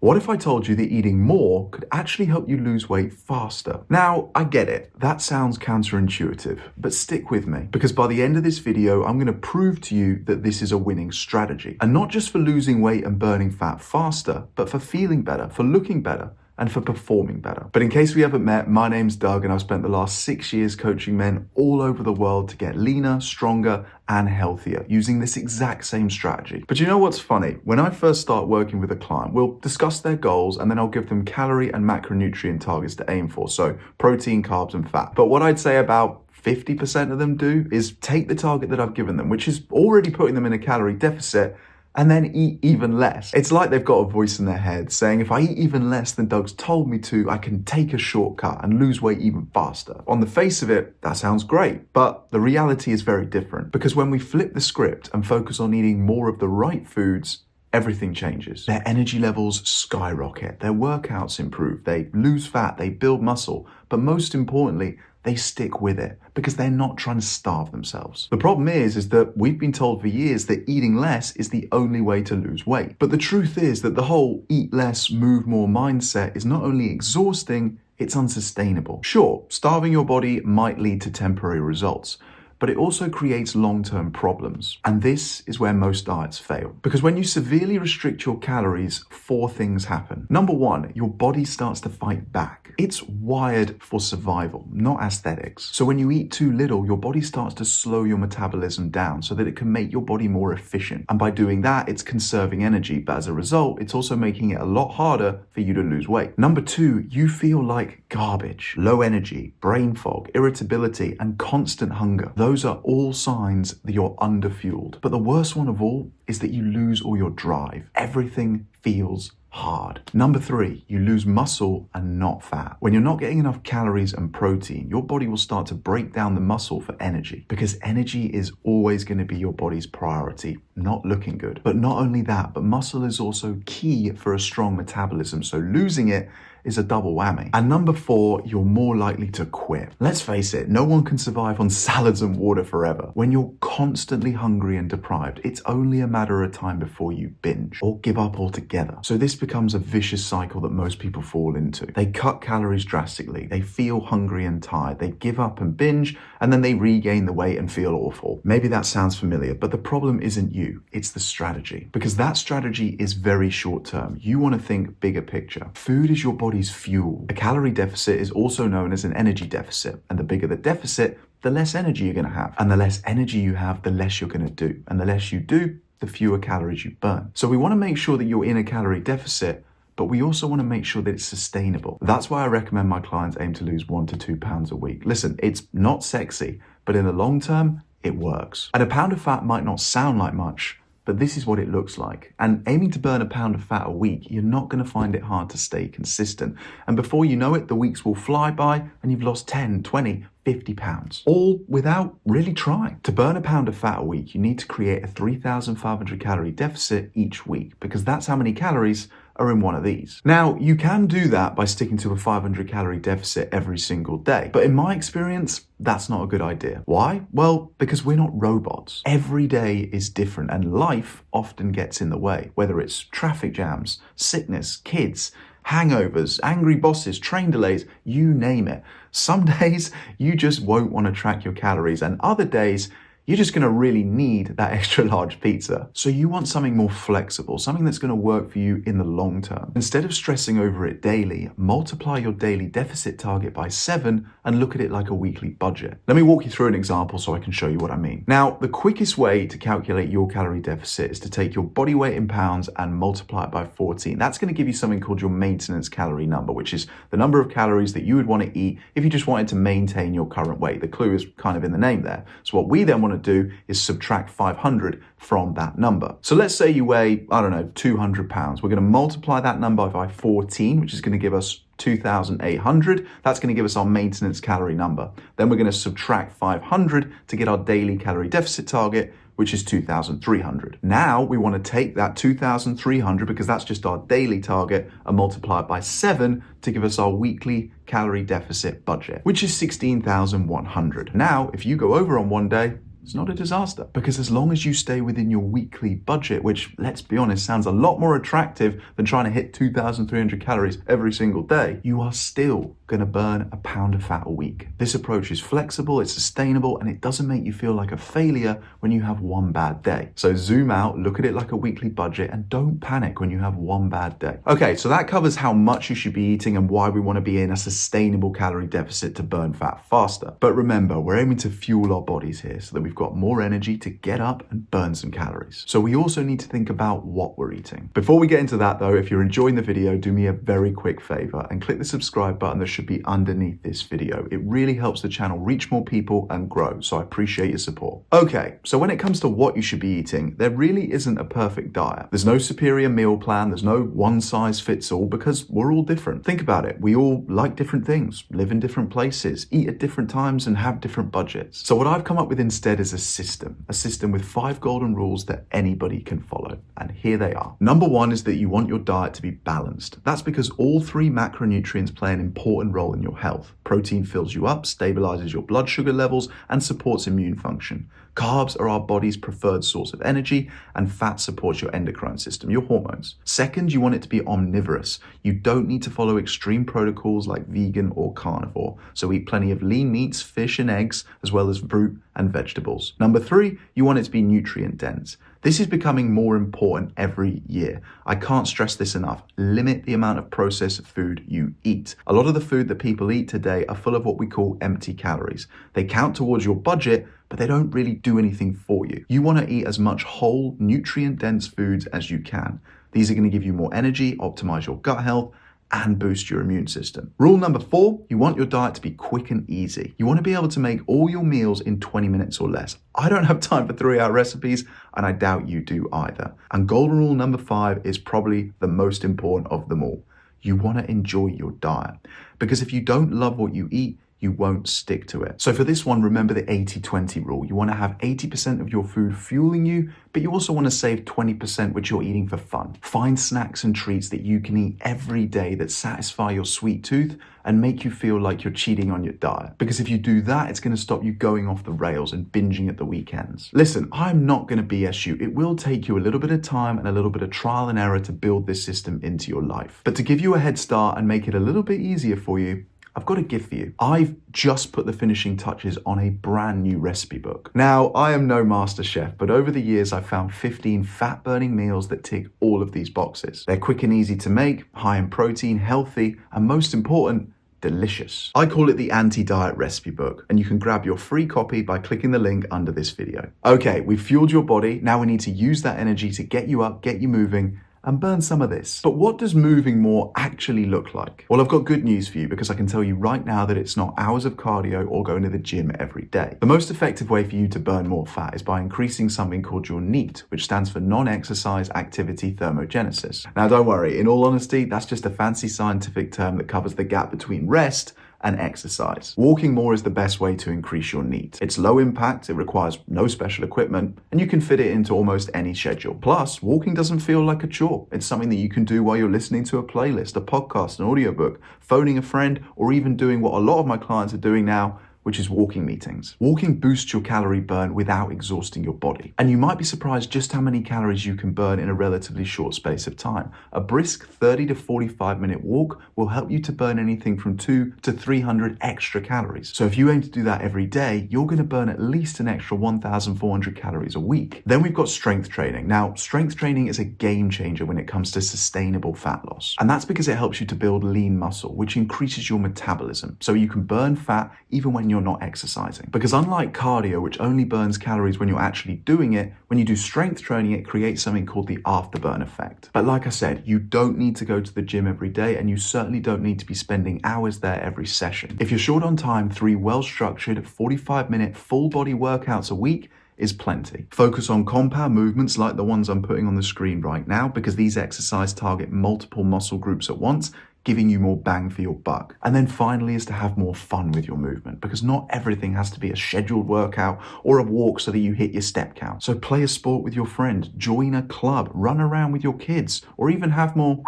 What if I told you that eating more could actually help you lose weight faster? Now, I get it, that sounds counterintuitive, but stick with me, because by the end of this video, I'm going to prove to you that this is a winning strategy. And not just for losing weight and burning fat faster, but for feeling better, for looking better, and for performing better. But in case we haven't met, my name's Doug and I've spent the last 6 years coaching men all over the world to get leaner, stronger, and healthier using this exact same strategy. But you know what's funny? When I first start working with a client, we'll discuss their goals and then I'll give them calorie and macronutrient targets to aim for. So protein, carbs, and fat. But what I'd say about 50% of them do is take the target that I've given them, which is already putting them in a calorie deficit, and then eat even less. It's like they've got a voice in their head saying, if I eat even less than Doug's told me to, I can take a shortcut and lose weight even faster. On the face of it, that sounds great, but the reality is very different, because when we flip the script and focus on eating more of the right foods, everything changes. Their energy levels skyrocket, their workouts improve, they lose fat, they build muscle, but most importantly, they stick with it because they're not trying to starve themselves. The problem is that we've been told for years that eating less is the only way to lose weight. But the truth is that the whole eat less, move more mindset is not only exhausting, it's unsustainable. Sure, starving your body might lead to temporary results, but it also creates long-term problems. And this is where most diets fail. Because when you severely restrict your calories, 4 things happen. Number 1, your body starts to fight back. It's wired for survival, not aesthetics. So when you eat too little, your body starts to slow your metabolism down so that it can make your body more efficient. And by doing that, it's conserving energy, but as a result, it's also making it a lot harder for you to lose weight. Number 2, you feel like garbage, low energy, brain fog, irritability, and constant hunger. Those are all signs that you're underfueled. But the worst one of all is that you lose all your drive. Everything feels hard. Number 3, you lose muscle and not fat. When you're not getting enough calories and protein, your body will start to break down the muscle for energy, because energy is always going to be your body's priority, not looking good. But not only that, but muscle is also key for a strong metabolism, so losing it is a double whammy. And number 4, you're more likely to quit. Let's face it, no one can survive on salads and water forever. When you're constantly hungry and deprived, it's only a matter of time before you binge or give up altogether. So this becomes a vicious cycle that most people fall into. They cut calories drastically, they feel hungry and tired, they give up and binge, and then they regain the weight and feel awful. Maybe that sounds familiar, but the problem isn't you, it's the strategy. Because that strategy is very short term. You want to think bigger picture. Food is your body's fuel. A calorie deficit is also known as an energy deficit, and the bigger the deficit, the less energy you're going to have. And the less energy you have, the less you're going to do. And the less you do, the fewer calories you burn. So we want to make sure that you're in a calorie deficit, but we also want to make sure that it's sustainable. That's why I recommend my clients aim to lose 1 to 2 pounds a week. Listen, it's not sexy, but in the long term, it works. And a pound of fat might not sound like much, but this is what it looks like. And aiming to burn a pound of fat a week, you're not going to find it hard to stay consistent. And before you know it, the weeks will fly by and you've lost 10, 20, 50 pounds, all without really trying. To burn a pound of fat a week, you need to create a 3,500 calorie deficit each week, because that's how many calories are in one of these. Now, you can do that by sticking to a 500 calorie deficit every single day. But in my experience, that's not a good idea. Why? Well, because we're not robots. Every day is different and life often gets in the way, whether it's traffic jams, sickness, kids, hangovers, angry bosses, train delays, you name it. Some days you just won't want to track your calories, and other days you're just going to really need that extra large pizza. So you want something more flexible, something that's going to work for you in the long term. Instead of stressing over it daily, multiply your daily deficit target by 7 and look at it like a weekly budget. Let me walk you through an example so I can show you what I mean. Now, the quickest way to calculate your calorie deficit is to take your body weight in pounds and multiply it by 14. That's going to give you something called your maintenance calorie number, which is the number of calories that you would want to eat if you just wanted to maintain your current weight. The clue is kind of in the name there. So what we then want to do is subtract 500 from that number. So let's say you weigh, 200 pounds. We're going to multiply that number by 14, which is going to give us 2,800. That's going to give us our maintenance calorie number. Then we're going to subtract 500 to get our daily calorie deficit target, which is 2,300. Now we want to take that 2,300, because that's just our daily target, and multiply it by 7 to give us our weekly calorie deficit budget, which is 16,100. Now, if you go over on one day, It's not a disaster, because as long as you stay within your weekly budget, which, let's be honest, sounds a lot more attractive than trying to hit 2,300 calories every single day, you are still going to burn a pound of fat a week. This approach is flexible, it's sustainable, and it doesn't make you feel like a failure when you have one bad day. So zoom out, look at it like a weekly budget, and don't panic when you have one bad day. Okay, so that covers how much you should be eating and why we want to be in a sustainable calorie deficit to burn fat faster. But remember, we're aiming to fuel our bodies here so that we've got more energy to get up and burn some calories. So we also need to think about what we're eating. Before we get into that though, if you're enjoying the video, do me a very quick favor and click the subscribe button that should be underneath this video. It really helps the channel reach more people and grow, so I appreciate your support. Okay, so when it comes to what you should be eating, there really isn't a perfect diet. There's no superior meal plan, there's no one size fits all, because we're all different. Think about it, we all like different things, live in different places, eat at different times, and have different budgets. So what I've come up with instead is a system with 5 golden rules that anybody can follow. And here they are. Number 1 is that you want your diet to be balanced. That's because all 3 macronutrients play an important role in your health. Protein fills you up, stabilizes your blood sugar levels, and supports immune function. Carbs are our body's preferred source of energy, and fat supports your endocrine system, your hormones. Second, you want it to be omnivorous. You don't need to follow extreme protocols like vegan or carnivore. So eat plenty of lean meats, fish and eggs, as well as fruit and vegetables. Number 3, you want it to be nutrient dense. This is becoming more important every year. I can't stress this enough. Limit the amount of processed food you eat. A lot of the food that people eat today are full of what we call empty calories. They count towards your budget, but they don't really do anything for you. You want to eat as much whole, nutrient-dense foods as you can. These are going to give you more energy, optimize your gut health, and boost your immune system. Rule number 4, you want your diet to be quick and easy. You want to be able to make all your meals in 20 minutes or less. I don't have time for 3-hour recipes, and I doubt you do either. And golden rule number 5 is probably the most important of them all. You want to enjoy your diet, because if you don't love what you eat, you won't stick to it. So for this one, remember the 80-20 rule. You want to have 80% of your food fueling you, but you also want to save 20% which you're eating for fun. Find snacks and treats that you can eat every day that satisfy your sweet tooth and make you feel like you're cheating on your diet. Because if you do that, it's going to stop you going off the rails and binging at the weekends. Listen, I'm not going to BS you. It will take you a little bit of time and a little bit of trial and error to build this system into your life. But to give you a head start and make it a little bit easier for you, I've got a gift for you. I've just put the finishing touches on a brand new recipe book. Now, I am no master chef, but over the years, I've found 15 fat-burning meals that tick all of these boxes. They're quick and easy to make, high in protein, healthy, and most important, delicious. I call it the anti-diet recipe book, and you can grab your free copy by clicking the link under this video. Okay, we've fueled your body. Now we need to use that energy to get you up, get you moving, and burn some of this. But what does moving more actually look like? Well, I've got good news for you, because I can tell you right now that it's not hours of cardio or going to the gym every day. The most effective way for you to burn more fat is by increasing something called your NEAT, which stands for non-exercise activity thermogenesis. Now, don't worry, in all honesty, that's just a fancy scientific term that covers the gap between rest and exercise. Walking more is the best way to increase your NEAT. It's low impact, it requires no special equipment, and you can fit it into almost any schedule. Plus, walking doesn't feel like a chore. It's something that you can do while you're listening to a playlist, a podcast, an audiobook, phoning a friend, or even doing what a lot of my clients are doing now, which is walking meetings. Walking boosts your calorie burn without exhausting your body. And you might be surprised just how many calories you can burn in a relatively short space of time. A brisk 30 to 45 minute walk will help you to burn anything from 200 to 300 extra calories. So if you aim to do that every day, you're going to burn at least an extra 1,400 calories a week. Then we've got strength training. Now, strength training is a game changer when it comes to sustainable fat loss. And that's because it helps you to build lean muscle, which increases your metabolism. So you can burn fat even when you're not exercising. Because unlike cardio, which only burns calories when you're actually doing it, when you do strength training, it creates something called the afterburn effect. But like I said, you don't need to go to the gym every day, and you certainly don't need to be spending hours there every session. If you're short on time, 3 well-structured 45-minute full body workouts a week is plenty. Focus on compound movements like the ones I'm putting on the screen right now, because these exercises target multiple muscle groups at once, giving you more bang for your buck. And then finally is to have more fun with your movement, because not everything has to be a scheduled workout or a walk so that you hit your step count. So play a sport with your friend, join a club, run around with your kids, or even have more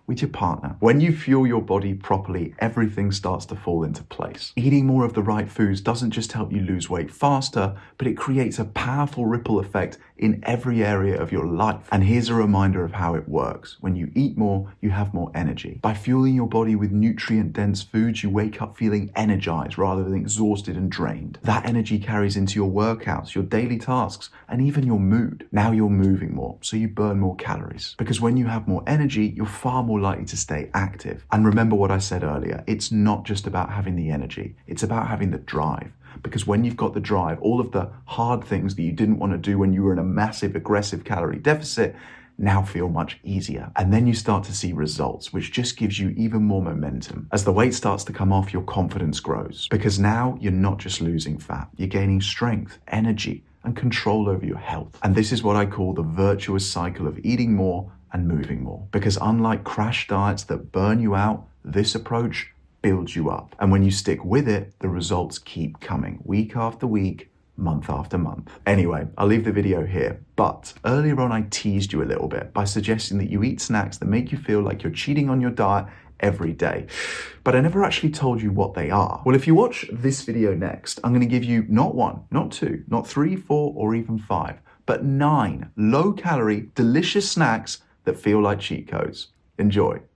with your partner. When you fuel your body properly, everything starts to fall into place. Eating more of the right foods doesn't just help you lose weight faster, but it creates a powerful ripple effect in every area of your life. And here's a reminder of how it works. When you eat more, you have more energy. By fueling your body with nutrient-dense foods, you wake up feeling energized rather than exhausted and drained. That energy carries into your workouts, your daily tasks, and even your mood. Now you're moving more, so you burn more calories. Because when you have more energy, you're far more likely to stay active. And remember what I said earlier, it's not just about having the energy, it's about having the drive. Because when you've got the drive, all of the hard things that you didn't want to do when you were in a massive aggressive calorie deficit now feel much easier. And then you start to see results, which just gives you even more momentum. As the weight starts to come off, your confidence grows. Because now you're not just losing fat, you're gaining strength, energy, and control over your health. And this is what I call the virtuous cycle of eating more and moving more. Because unlike crash diets that burn you out, this approach builds you up. And when you stick with it, the results keep coming week after week, month after month. Anyway, I'll leave the video here, but earlier on I teased you a little bit by suggesting that you eat snacks that make you feel like you're cheating on your diet every day. But I never actually told you what they are. Well, if you watch this video next, I'm going to give you not one, not two, not three, four, or even five, but 9 low-calorie, delicious snacks that feel like cheat codes. Enjoy.